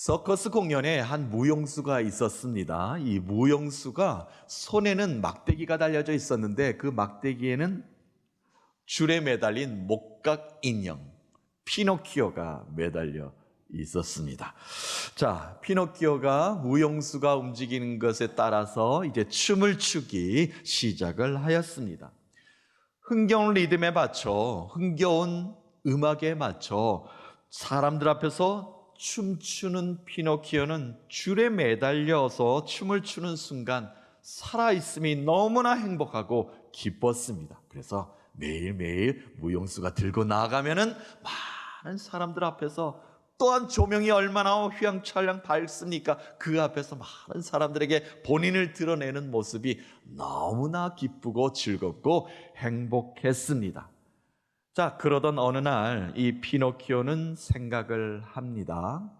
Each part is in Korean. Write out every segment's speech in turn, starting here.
서커스 공연에 한 무용수가 있었습니다. 이 무용수가 손에는 막대기가 달려져 있었는데 그 막대기에는 줄에 매달린 목각 인형 피노키오가 매달려 있었습니다. 자, 피노키오가 무용수가 움직이는 것에 따라서 이제 춤을 추기 시작을 하였습니다. 흥겨운 리듬에 맞춰, 흥겨운 음악에 맞춰 사람들 앞에서 춤추는 피노키오는 줄에 매달려서 춤을 추는 순간 살아있음이 너무나 행복하고 기뻤습니다. 그래서 매일매일 무용수가 들고 나가면은 많은 사람들 앞에서, 또한 조명이 얼마나 휘황찬양 밝습니까? 그 앞에서 많은 사람들에게 본인을 드러내는 모습이 너무나 기쁘고 즐겁고 행복했습니다. 자, 그러던 어느 날 이 피노키오는 생각을 합니다.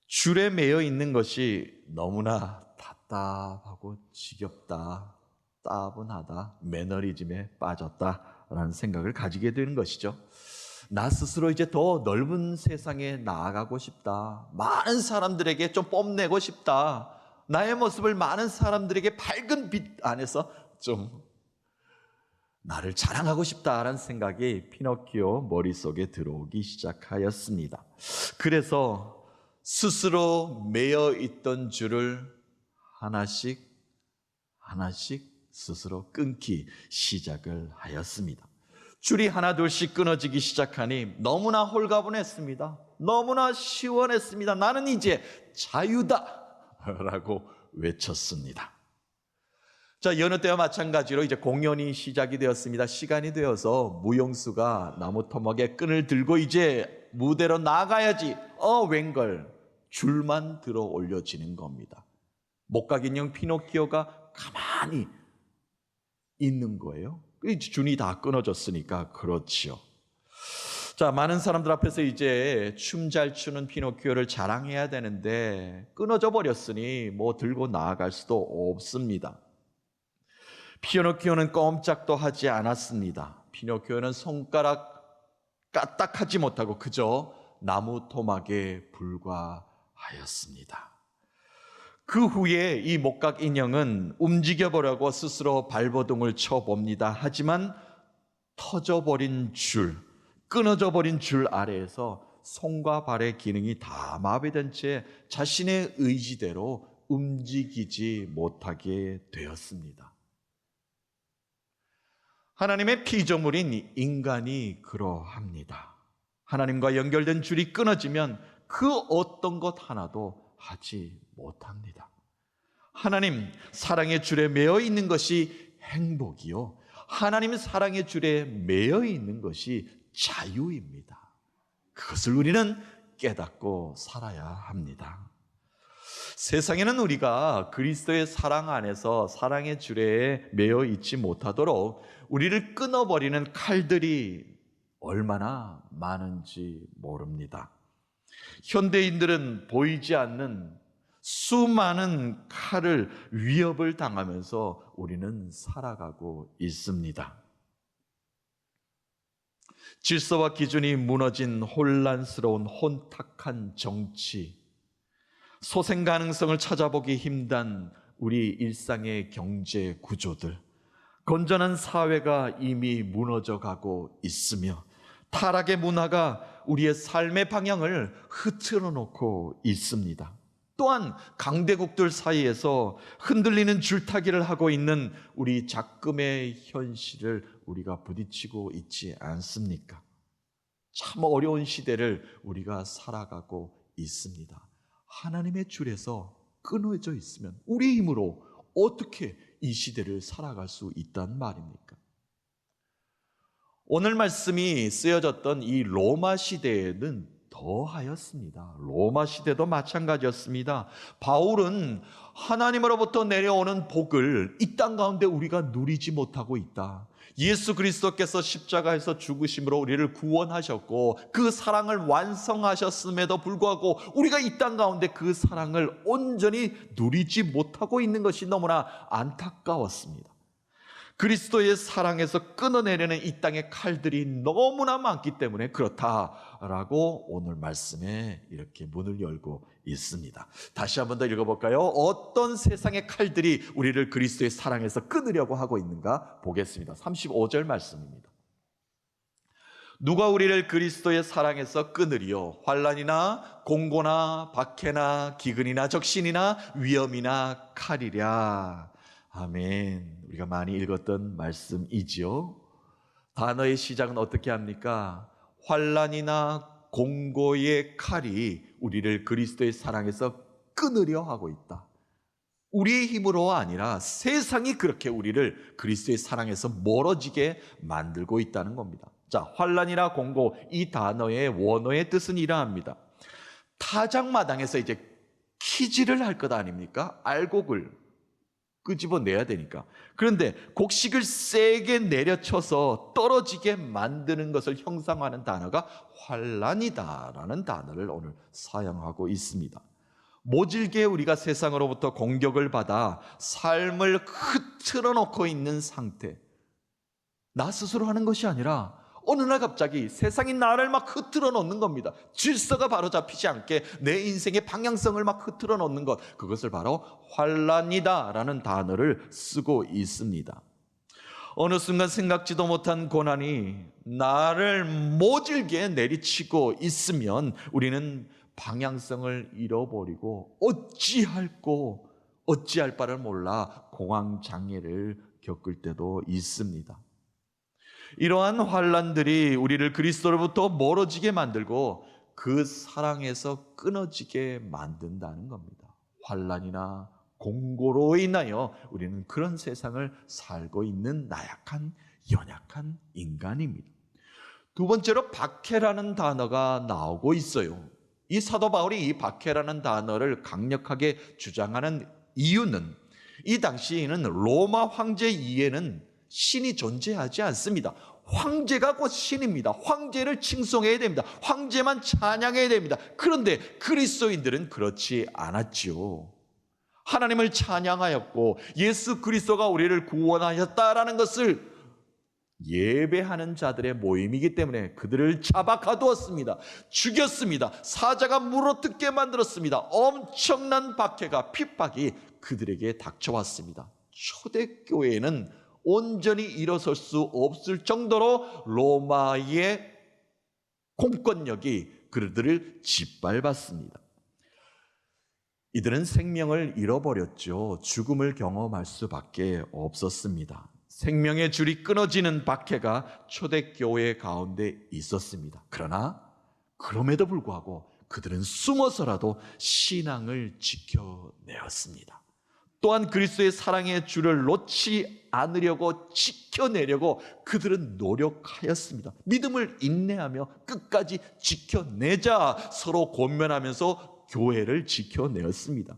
줄에 매여 있는 것이 너무나 답답하고 지겹다, 따분하다, 매너리즘에 빠졌다라는 생각을 가지게 되는 것이죠. 나 스스로 이제 더 넓은 세상에 나아가고 싶다, 많은 사람들에게 좀 뽐내고 싶다, 나의 모습을 많은 사람들에게 밝은 빛 안에서 좀 나를 자랑하고 싶다라는 생각이 피노키오 머릿속에 들어오기 시작하였습니다. 그래서 스스로 매여 있던 줄을 하나씩 스스로 끊기 시작을 하였습니다. 줄이 하나 둘씩 끊어지기 시작하니 너무나 홀가분했습니다. 너무나 시원했습니다. 나는 이제 자유다 라고 외쳤습니다. 자, 여느 때와 마찬가지로 이제 공연이 시작이 되었습니다. 시간이 되어서 무용수가 나무 토막에 끈을 들고 이제 무대로 나가야지. 웬걸 줄만 들어 올려지는 겁니다. 목각 인형 피노키오가 가만히 있는 거예요. 줄이 다 끊어졌으니까 그렇지요. 자, 많은 사람들 앞에서 이제 춤 잘 추는 피노키오를 자랑해야 되는데 끊어져 버렸으니 뭐 들고 나아갈 수도 없습니다. 피노키오는 꼼짝도 하지 않았습니다. 피노키오는 손가락 까딱하지 못하고 그저 나무 토막에 불과하였습니다. 그 후에 이 목각 인형은 움직여보려고 스스로 발버둥을 쳐봅니다. 하지만 터져버린 줄, 끊어져 버린 줄 아래에서 손과 발의 기능이 다 마비된 채 자신의 의지대로 움직이지 못하게 되었습니다. 하나님의 피조물인 인간이 그러합니다. 하나님과 연결된 줄이 끊어지면 그 어떤 것 하나도 하지 못합니다. 하나님 사랑의 줄에 매여 있는 것이 행복이요, 하나님 사랑의 줄에 매여 있는 것이 자유입니다. 그것을 우리는 깨닫고 살아야 합니다. 세상에는 우리가 그리스도의 사랑 안에서 사랑의 줄에 매여 있지 못하도록 우리를 끊어버리는 칼들이 얼마나 많은지 모릅니다. 현대인들은 보이지 않는 수많은 칼을 위협을 당하면서 우리는 살아가고 있습니다. 질서와 기준이 무너진 혼란스러운 혼탁한 정치, 소생 가능성을 찾아보기 힘든 우리 일상의 경제 구조들, 건전한 사회가 이미 무너져가고 있으며 타락의 문화가 우리의 삶의 방향을 흐트러 놓고 있습니다. 또한 강대국들 사이에서 흔들리는 줄타기를 하고 있는 우리 작금의 현실을 우리가 부딪히고 있지 않습니까? 참 어려운 시대를 우리가 살아가고 있습니다. 하나님의 줄에서 끊어져 있으면 우리 힘으로 어떻게 이 시대를 살아갈 수 있단 말입니까? 오늘 말씀이 쓰여졌던 이 로마 시대에는 더하였습니다. 로마 시대도 마찬가지였습니다. 바울은 하나님으로부터 내려오는 복을 이 땅 가운데 우리가 누리지 못하고 있다, 예수 그리스도께서 십자가에서 죽으심으로 우리를 구원하셨고 그 사랑을 완성하셨음에도 불구하고 우리가 이 땅 가운데 그 사랑을 온전히 누리지 못하고 있는 것이 너무나 안타까웠습니다. 그리스도의 사랑에서 끊어내려는 이 땅의 칼들이 너무나 많기 때문에 그렇다라고 오늘 말씀에 이렇게 문을 열고 있습니다. 다시 한번 더 읽어볼까요? 어떤 세상의 칼들이 우리를 그리스도의 사랑에서 끊으려고 하고 있는가 보겠습니다. 35절 말씀입니다. 누가 우리를 그리스도의 사랑에서 끊으리요? 환난이나 공고나 박해나 기근이나 적신이나 위험이나 칼이랴. 아멘. 우리가 많이 읽었던 말씀이지요. 단어의 시작은 어떻게 합니까? 환난이나 공고의 칼이 우리를 그리스도의 사랑에서 끊으려 하고 있다. 우리의 힘으로 아니라 세상이 그렇게 우리를 그리스도의 사랑에서 멀어지게 만들고 있다는 겁니다. 자, 환난이나 공고, 이 단어의 원어의 뜻은 이러합니다. 타작마당에서 이제 키질을 할 것 아닙니까? 알곡을 끄집어내야 되니까. 그런데 곡식을 세게 내려쳐서 떨어지게 만드는 것을 형상화하는 단어가 환난이다라는 단어를 오늘 사용하고 있습니다. 모질게 우리가 세상으로부터 공격을 받아 삶을 흐트러 놓고 있는 상태, 나 스스로 하는 것이 아니라 어느 날 갑자기 세상이 나를 막 흐트러 놓는 겁니다. 질서가 바로 잡히지 않게 내 인생의 방향성을 막 흐트러 놓는 것, 그것을 바로 환난이다라는 단어를 쓰고 있습니다. 어느 순간 생각지도 못한 고난이 나를 모질게 내리치고 있으면 우리는 방향성을 잃어버리고 어찌할 바를 몰라 공황장애를 겪을 때도 있습니다. 이러한 환난들이 우리를 그리스도로부터 멀어지게 만들고 그 사랑에서 끊어지게 만든다는 겁니다. 환난이나 공고로 인하여 우리는 그런 세상을 살고 있는 나약한, 연약한 인간입니다. 두 번째로 박해라는 단어가 나오고 있어요. 이 사도 바울이 이 박해라는 단어를 강력하게 주장하는 이유는 이 당시에는 로마 황제 이에는 신이 존재하지 않습니다. 황제가 곧 신입니다. 황제를 칭송해야 됩니다. 황제만 찬양해야 됩니다. 그런데 그리스도인들은 그렇지 않았지요. 하나님을 찬양하였고 예수 그리스도가 우리를 구원하셨다라는 것을 예배하는 자들의 모임이기 때문에 그들을 잡아 가두었습니다. 죽였습니다. 사자가 물어뜯게 만들었습니다. 엄청난 박해가, 핍박이 그들에게 닥쳐왔습니다. 초대교회는 온전히 일어설 수 없을 정도로 로마의 공권력이 그들을 짓밟았습니다. 이들은 생명을 잃어버렸죠. 죽음을 경험할 수밖에 없었습니다. 생명의 줄이 끊어지는 박해가 초대교회 가운데 있었습니다. 그러나 그럼에도 불구하고 그들은 숨어서라도 신앙을 지켜내었습니다. 또한 그리스도의 사랑의 줄을 놓지 않으려고 지켜내려고 그들은 노력하였습니다. 믿음을 인내하며 끝까지 지켜내자 서로 권면하면서 교회를 지켜내었습니다.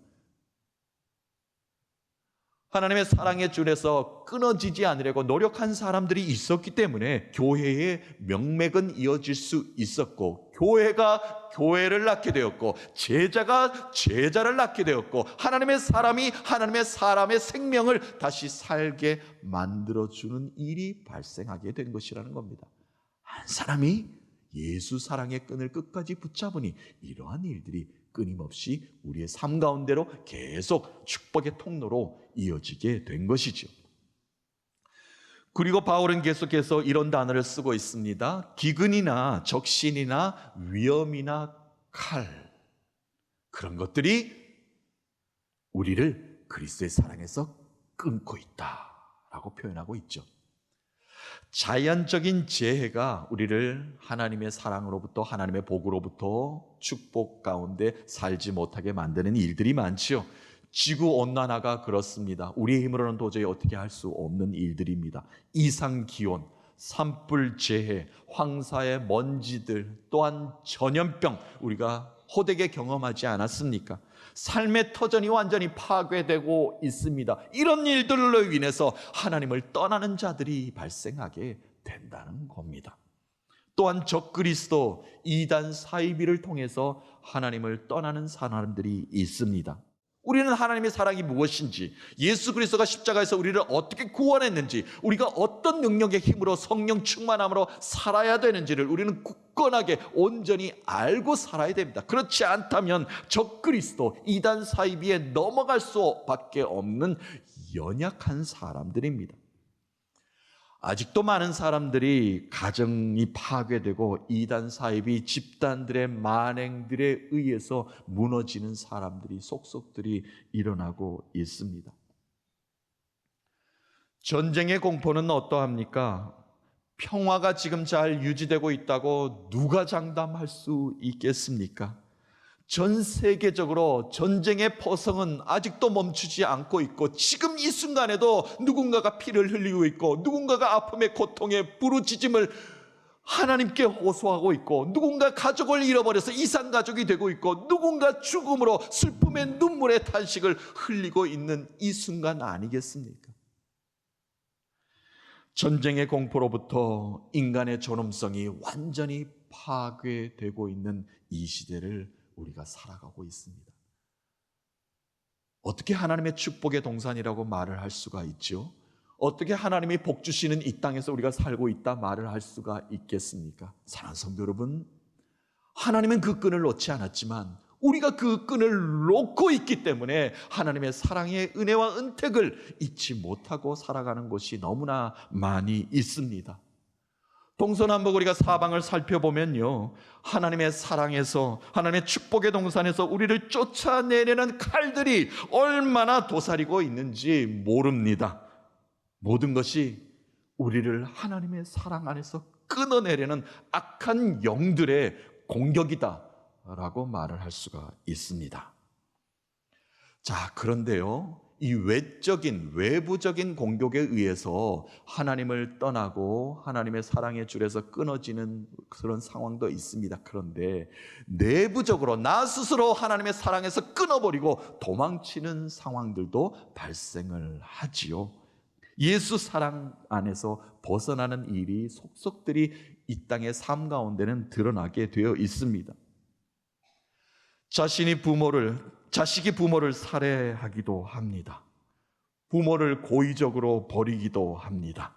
하나님의 사랑의 줄에서 끊어지지 않으려고 노력한 사람들이 있었기 때문에 교회의 명맥은 이어질 수 있었고, 교회가 교회를 낳게 되었고, 제자가 제자를 낳게 되었고, 하나님의 사람이 하나님의 사람의 생명을 다시 살게 만들어주는 일이 발생하게 된 것이라는 겁니다. 한 사람이 예수 사랑의 끈을 끝까지 붙잡으니 이러한 일들이 끊임없이 우리의 삶 가운데로 계속 축복의 통로로 이어지게 된 것이죠. 그리고 바울은 계속해서 이런 단어를 쓰고 있습니다. 기근이나 적신이나 위험이나 칼, 그런 것들이 우리를 그리스도의 사랑에서 끊고 있다라고 표현하고 있죠. 자연적인 재해가 우리를 하나님의 사랑으로부터, 하나님의 복으로부터 축복 가운데 살지 못하게 만드는 일들이 많지요. 지구온난화가 그렇습니다. 우리의 힘으로는 도저히 어떻게 할 수 없는 일들입니다. 이상기온, 산불 재해, 황사의 먼지들, 또한 전염병, 우리가 호되게 경험하지 않았습니까? 삶의 터전이 완전히 파괴되고 있습니다. 이런 일들로 인해서 하나님을 떠나는 자들이 발생하게 된다는 겁니다. 또한 적그리스도, 이단 사이비를 통해서 하나님을 떠나는 사람들이 있습니다. 우리는 하나님의 사랑이 무엇인지, 예수 그리스도가 십자가에서 우리를 어떻게 구원했는지, 우리가 어떤 능력의 힘으로 성령 충만함으로 살아야 되는지를 우리는 굳건하게 온전히 알고 살아야 됩니다. 그렇지 않다면 적그리스도, 이단 사이비에 넘어갈 수밖에 없는 연약한 사람들입니다. 아직도 많은 사람들이 가정이 파괴되고 이단 사이비 집단들의 만행들에 의해서 무너지는 사람들이 속속들이 일어나고 있습니다. 전쟁의 공포는 어떠합니까? 평화가 지금 잘 유지되고 있다고 누가 장담할 수 있겠습니까? 전 세계적으로 전쟁의 포성은 아직도 멈추지 않고 있고, 지금 이 순간에도 누군가가 피를 흘리고 있고, 누군가가 아픔의 고통의 부르짖음을 하나님께 호소하고 있고, 누군가 가족을 잃어버려서 이산가족이 되고 있고, 누군가 죽음으로 슬픔의 눈물의 탄식을 흘리고 있는 이 순간 아니겠습니까? 전쟁의 공포로부터 인간의 존엄성이 완전히 파괴되고 있는 이 시대를 우리가 살아가고 있습니다. 어떻게 하나님의 축복의 동산이라고 말을 할 수가 있죠? 어떻게 하나님이 복 주시는 이 땅에서 우리가 살고 있다 말을 할 수가 있겠습니까? 사랑하는 성도 여러분, 하나님은 그 끈을 놓지 않았지만 우리가 그 끈을 놓고 있기 때문에 하나님의 사랑의 은혜와 은택을 잊지 못하고 살아가는 곳이 너무나 많이 있습니다. 동서남북 우리가 사방을 살펴보면요, 하나님의 사랑에서, 하나님의 축복의 동산에서 우리를 쫓아내려는 칼들이 얼마나 도사리고 있는지 모릅니다. 모든 것이 우리를 하나님의 사랑 안에서 끊어내려는 악한 영들의 공격이다라고 말을 할 수가 있습니다. 자, 그런데요, 이 외부적인 공격에 의해서 하나님을 떠나고 하나님의 사랑의 줄에서 끊어지는 그런 상황도 있습니다. 그런데 내부적으로 나 스스로 하나님의 사랑에서 끊어버리고 도망치는 상황들도 발생을 하지요. 예수 사랑 안에서 벗어나는 일이 속속들이 이 땅의 삶 가운데는 드러나게 되어 있습니다. 자식이 부모를 살해하기도 합니다. 부모를 고의적으로 버리기도 합니다.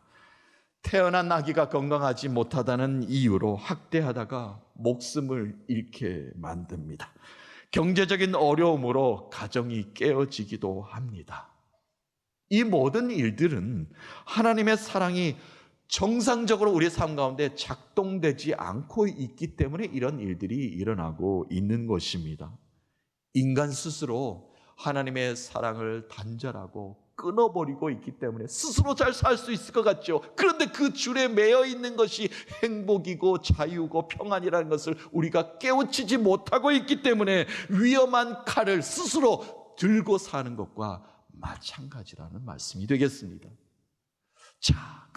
태어난 아기가 건강하지 못하다는 이유로 학대하다가 목숨을 잃게 만듭니다. 경제적인 어려움으로 가정이 깨어지기도 합니다. 이 모든 일들은 하나님의 사랑이 정상적으로 우리의 삶 가운데 작동되지 않고 있기 때문에 이런 일들이 일어나고 있는 것입니다. 인간 스스로 하나님의 사랑을 단절하고 끊어버리고 있기 때문에 스스로 잘 살 수 있을 것 같죠. 그런데 그 줄에 매여 있는 것이 행복이고 자유고 평안이라는 것을 우리가 깨우치지 못하고 있기 때문에 위험한 칼을 스스로 들고 사는 것과 마찬가지라는 말씀이 되겠습니다. 자,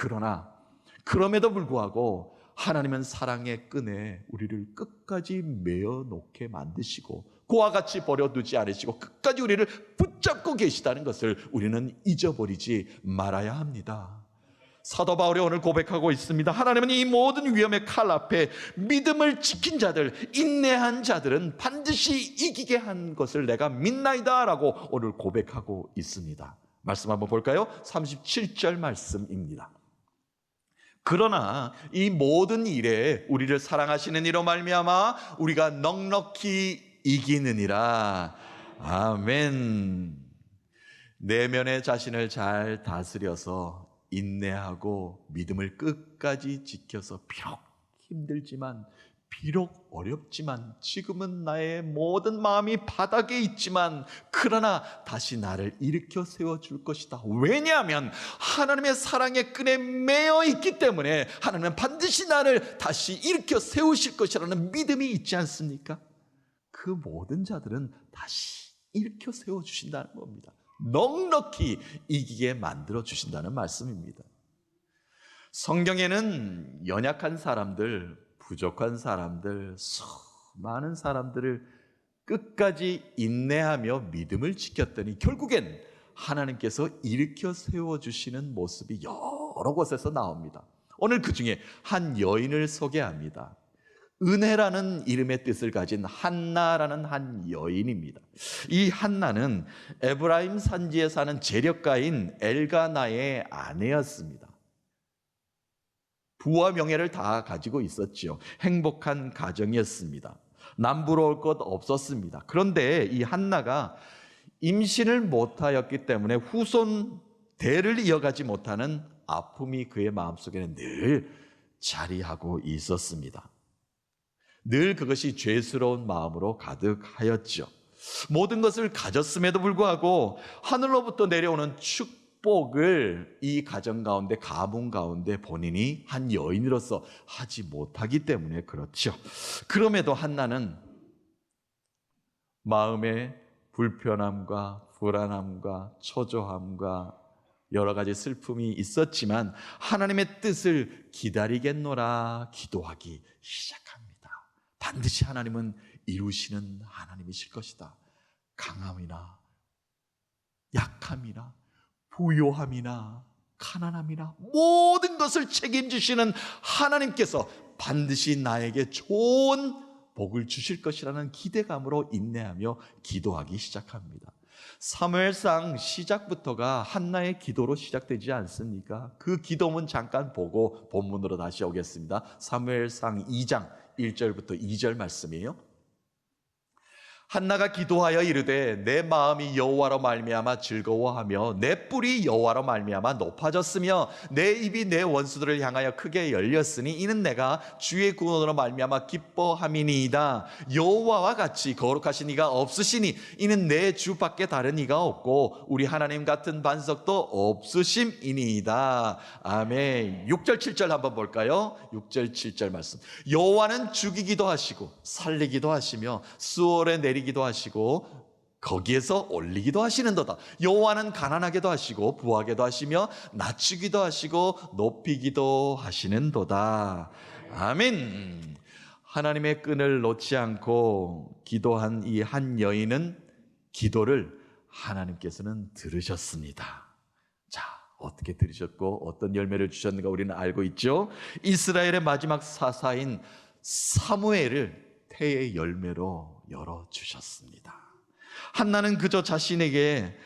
그럼에도 불구하고 하나님은 사랑의 끈에 우리를 끝까지 매어 놓게 만드시고 그와 같이 버려두지 않으시고 끝까지 우리를 붙잡고 계시다는 것을 우리는 잊어버리지 말아야 합니다. 사도 바울이 오늘 고백하고 있습니다. 하나님은 이 모든 위험의 칼 앞에 믿음을 지킨 자들, 인내한 자들은 반드시 이기게 한 것을 내가 믿나이다 라고 오늘 고백하고 있습니다. 말씀 한번 볼까요? 37절 말씀입니다. 그러나 이 모든 일에 우리를 사랑하시는 이로 말미암아 우리가 넉넉히 이기느니라. 아멘. 내면의 자신을 잘 다스려서 인내하고 믿음을 끝까지 지켜서 비록 힘들지만, 비록 어렵지만, 지금은 나의 모든 마음이 바닥에 있지만 그러나 다시 나를 일으켜 세워줄 것이다. 왜냐하면 하나님의 사랑의 끈에 매여 있기 때문에 하나님은 반드시 나를 다시 일으켜 세우실 것이라는 믿음이 있지 않습니까? 그 모든 자들은 다시 일으켜 세워주신다는 겁니다. 넉넉히 이기게 만들어주신다는 말씀입니다. 성경에는 연약한 사람들, 부족한 사람들, 수많은 사람들을 끝까지 인내하며 믿음을 지켰더니 결국엔 하나님께서 일으켜 세워주시는 모습이 여러 곳에서 나옵니다. 오늘 그 중에 한 여인을 소개합니다. 은혜라는 이름의 뜻을 가진 한나라는 한 여인입니다. 이 한나는 에브라임 산지에 사는 재력가인 엘가나의 아내였습니다. 부와 명예를 다 가지고 있었지요. 행복한 가정이었습니다. 남부러울 것 없었습니다. 그런데 이 한나가 임신을 못하였기 때문에 후손 대를 이어가지 못하는 아픔이 그의 마음속에는 늘 자리하고 있었습니다. 늘 그것이 죄스러운 마음으로 가득하였죠. 모든 것을 가졌음에도 불구하고 하늘로부터 내려오는 축복을 이 가정 가운데, 가문 가운데 본인이 한 여인으로서 하지 못하기 때문에 그렇죠. 그럼에도 한나는 마음의 불편함과 불안함과 초조함과 여러 가지 슬픔이 있었지만 하나님의 뜻을 기다리겠노라 기도하기 시작합니다. 반드시 하나님은 이루시는 하나님이실 것이다. 강함이나 약함이나 부요함이나 가난함이나 모든 것을 책임지시는 하나님께서 반드시 나에게 좋은 복을 주실 것이라는 기대감으로 인내하며 기도하기 시작합니다. 사무엘상 시작부터가 한나의 기도로 시작되지 않습니까? 그 기도문 잠깐 보고 본문으로 다시 오겠습니다. 사무엘상 2장 1절부터 2절 말씀이에요. 한나가 기도하여 이르되 내 마음이 여호와로 말미암아 즐거워하며 내 뿔이 여호와로 말미암아 높아졌으며 내 입이 내 원수들을 향하여 크게 열렸으니 이는 내가 주의 구원으로 말미암아 기뻐함이니이다. 여호와와 같이 거룩하신 이가 없으시니 이는 내 주 밖에 다른 이가 없고 우리 하나님 같은 반석도 없으심이니이다. 아멘. 6절 7절 한번 볼까요? 6절 7절 말씀. 여호와는 죽이기도 하시고 살리기도 하시며 수월에 내리기도 하시고 거기에서 올리기도 하시는도다. 여호와는 가난하게도 하시고 부하게도 하시며 낮추기도 하시고 높이기도 하시는도다. 아멘. 하나님의 끈을 놓지 않고 기도한 이 한 여인은 기도를 하나님께서는 들으셨습니다. 자, 어떻게 들으셨고 어떤 열매를 주셨는가 우리는 알고 있죠. 이스라엘의 마지막 사사인 사무엘을 태의 열매로 열어주셨습니다. 한나는 그저 자신에게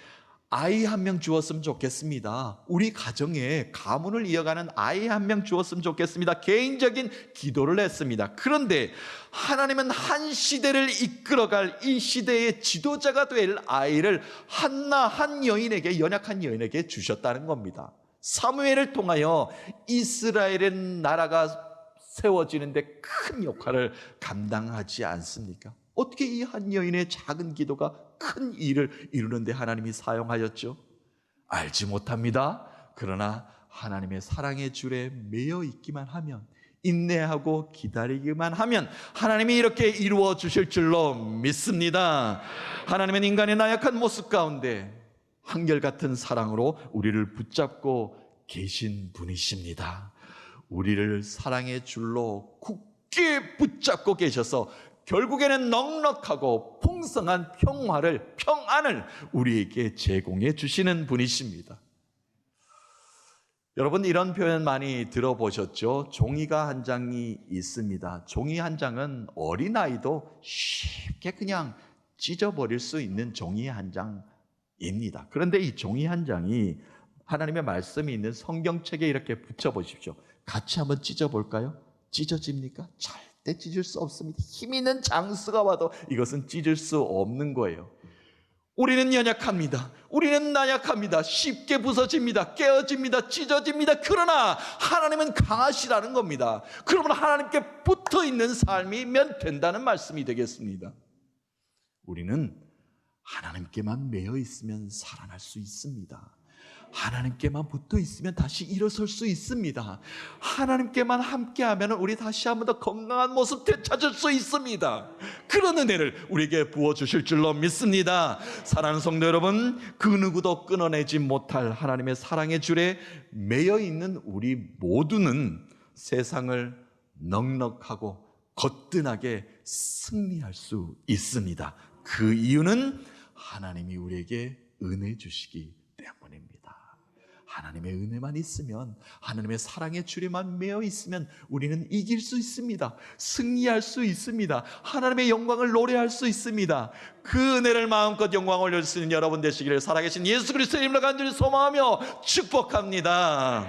아이 한 명 주었으면 좋겠습니다. 우리 가정에 가문을 이어가는 아이 한 명 주었으면 좋겠습니다. 개인적인 기도를 했습니다. 그런데 하나님은 한 시대를 이끌어갈 이 시대의 지도자가 될 아이를 한나 한 여인에게, 연약한 여인에게 주셨다는 겁니다. 사무엘을 통하여 이스라엘의 나라가 세워지는데 큰 역할을 감당하지 않습니까? 어떻게 이 한 여인의 작은 기도가 큰 일을 이루는데 하나님이 사용하였죠? 알지 못합니다. 그러나 하나님의 사랑의 줄에 매여 있기만 하면, 인내하고 기다리기만 하면 하나님이 이렇게 이루어 주실 줄로 믿습니다. 하나님은 인간의 나약한 모습 가운데 한결같은 사랑으로 우리를 붙잡고 계신 분이십니다. 우리를 사랑의 줄로 굳게 붙잡고 계셔서 결국에는 넉넉하고 풍성한 평안을 우리에게 제공해 주시는 분이십니다. 여러분, 이런 표현 많이 들어보셨죠? 종이가 한 장이 있습니다. 종이 한 장은 어린아이도 쉽게 그냥 찢어버릴 수 있는 종이 한 장입니다. 그런데 이 종이 한 장이 하나님의 말씀이 있는 성경책에 이렇게 붙여보십시오. 같이 한번 찢어볼까요? 찢어집니까? 절대 찢을 수 없습니다. 힘 있는 장수가 와도 이것은 찢을 수 없는 거예요. 우리는 연약합니다. 우리는 나약합니다. 쉽게 부서집니다. 깨어집니다. 찢어집니다. 그러나 하나님은 강하시라는 겁니다. 그러면 하나님께 붙어있는 삶이면 된다는 말씀이 되겠습니다. 우리는 하나님께만 매여 있으면 살아날 수 있습니다. 하나님께만 붙어 있으면 다시 일어설 수 있습니다. 하나님께만 함께하면 우리 다시 한번 더 건강한 모습 되찾을 수 있습니다. 그런 은혜를 우리에게 부어주실 줄로 믿습니다. 사랑하는 성도 여러분, 그 누구도 끊어내지 못할 하나님의 사랑의 줄에 매여 있는 우리 모두는 세상을 넉넉하고 거뜬하게 승리할 수 있습니다. 그 이유는 하나님이 우리에게 은혜 주시기 때문입니다. 하나님의 은혜만 있으면, 하나님의 사랑의 줄에만 매여 있으면 우리는 이길 수 있습니다. 승리할 수 있습니다. 하나님의 영광을 노래할 수 있습니다. 그 은혜를 마음껏 영광 올릴 수 있는 여러분 되시기를 살아계신 예수 그리스도의 이름으로 간절히 소망하며 축복합니다.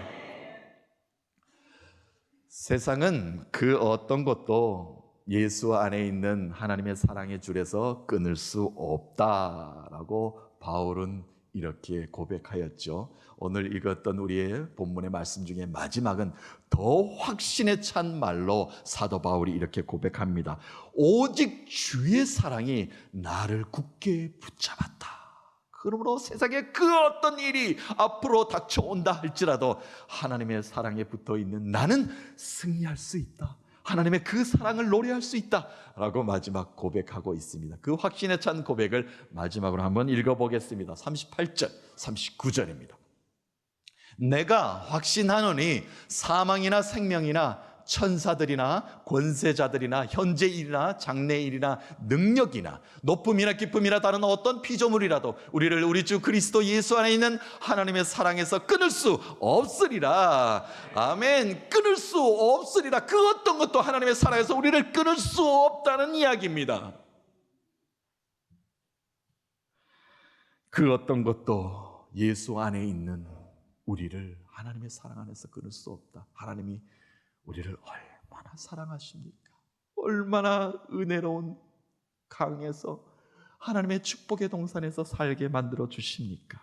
세상은 그 어떤 것도 예수 안에 있는 하나님의 사랑의 줄에서 끊을 수 없다라고 바울은 이렇게 고백하였죠. 오늘 읽었던 우리의 본문의 말씀 중에 마지막은 더 확신에 찬 말로 사도 바울이 이렇게 고백합니다. 오직 주의 사랑이 나를 굳게 붙잡았다. 그러므로 세상에 그 어떤 일이 앞으로 닥쳐온다 할지라도 하나님의 사랑에 붙어있는 나는 승리할 수 있다. 하나님의 그 사랑을 노래할 수 있다라고 마지막 고백하고 있습니다. 그 확신에 찬 고백을 마지막으로 한번 읽어보겠습니다. 38절, 39절입니다. 내가 확신하노니 사망이나 생명이나 천사들이나 권세자들이나 현재일이나 장래일이나 능력이나 높음이나 기쁨이나 다른 어떤 피조물이라도 우리를 우리 주 그리스도 예수 안에 있는 하나님의 사랑에서 끊을 수 없으리라. 아멘. 끊을 수 없으리라. 그 어떤 것도 하나님의 사랑에서 우리를 끊을 수 없다는 이야기입니다. 그 어떤 것도 예수 안에 있는 우리를 하나님의 사랑 안에서 끊을 수 없다. 하나님이 우리를 얼마나 사랑하십니까? 얼마나 은혜로운 강에서 하나님의 축복의 동산에서 살게 만들어 주십니까?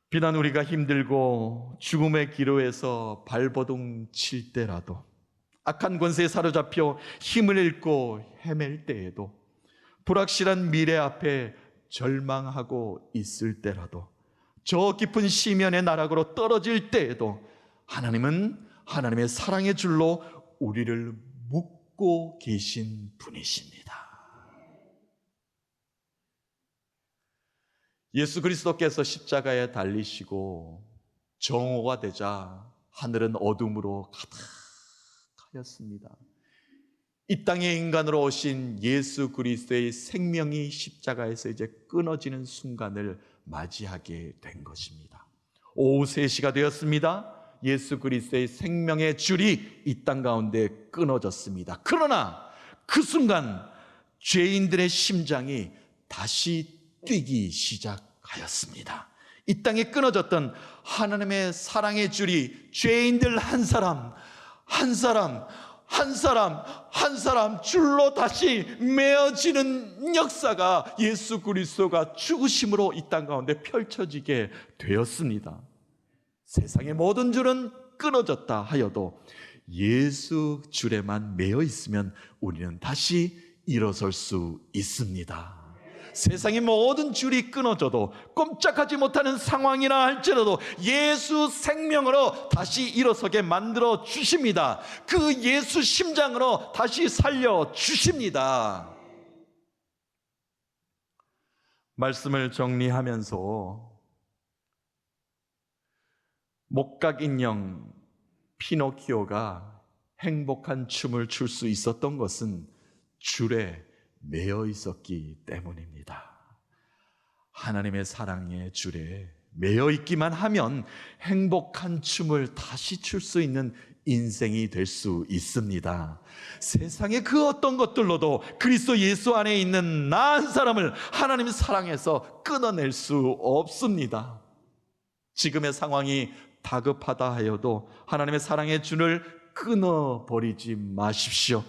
비단 우리가 힘들고 죽음의 기로에서 발버둥 칠 때라도, 악한 권세에 사로잡혀 힘을 잃고 헤맬 때에도, 불확실한 미래 앞에 절망하고 있을 때라도, 저 깊은 시면의 나락으로 떨어질 때에도 하나님은 하나님의 사랑의 줄로 우리를 묶고 계신 분이십니다. 예수 그리스도께서 십자가에 달리시고 정오가 되자 하늘은 어둠으로 가득하였습니다. 이 땅에 인간으로 오신 예수 그리스도의 생명이 십자가에서 이제 끊어지는 순간을 맞이하게 된 것입니다. 오후 3시가 되었습니다. 예수 그리스도의 생명의 줄이 이 땅 가운데 끊어졌습니다. 그러나 그 순간 죄인들의 심장이 다시 뛰기 시작하였습니다. 이 땅에 끊어졌던 하나님의 사랑의 줄이 죄인들 한 사람 줄로 다시 메어지는 역사가 예수 그리스도가 죽으심으로 이 땅 가운데 펼쳐지게 되었습니다. 세상의 모든 줄은 끊어졌다 하여도 예수 줄에만 매여 있으면 우리는 다시 일어설 수 있습니다. 세상의 모든 줄이 끊어져도 꼼짝하지 못하는 상황이라 할지라도 예수 생명으로 다시 일어서게 만들어 주십니다. 그 예수 심장으로 다시 살려 주십니다. 말씀을 정리하면서 목각인형 피노키오가 행복한 춤을 출 수 있었던 것은 줄에 매여 있었기 때문입니다. 하나님의 사랑의 줄에 매여 있기만 하면 행복한 춤을 다시 출 수 있는 인생이 될 수 있습니다. 세상의 그 어떤 것들로도 그리스도 예수 안에 있는 나 한 사람을 하나님의 사랑에서 끊어낼 수 없습니다. 지금의 상황이 다급하다 하여도 하나님의 사랑의 줄을 끊어버리지 마십시오.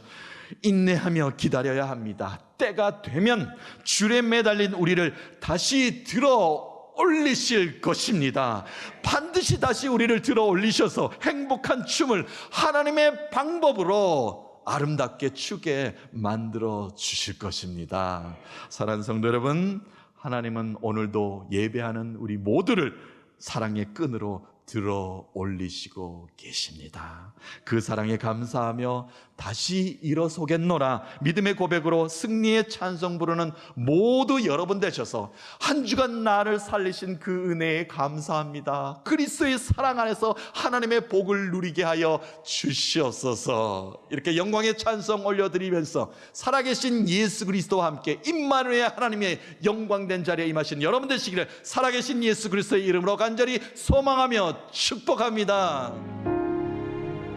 인내하며 기다려야 합니다. 때가 되면 줄에 매달린 우리를 다시 들어 올리실 것입니다. 반드시 다시 우리를 들어 올리셔서 행복한 춤을 하나님의 방법으로 아름답게 추게 만들어 주실 것입니다. 사랑하는 성도 여러분, 하나님은 오늘도 예배하는 우리 모두를 사랑의 끈으로 들어 올리시고 계십니다. 그 사랑에 감사하며 다시 일어서겠노라 믿음의 고백으로 승리의 찬송 부르는 모두 여러분 되셔서 한 주간 나를 살리신 그 은혜에 감사합니다. 그리스도의 사랑 안에서 하나님의 복을 누리게 하여 주시옵소서. 이렇게 영광의 찬송 올려드리면서 살아계신 예수 그리스도와 함께 임마누엘 하나님의 영광된 자리에 임하신 여러분 되시기를 살아계신 예수 그리스도의 이름으로 간절히 소망하며 축복합니다.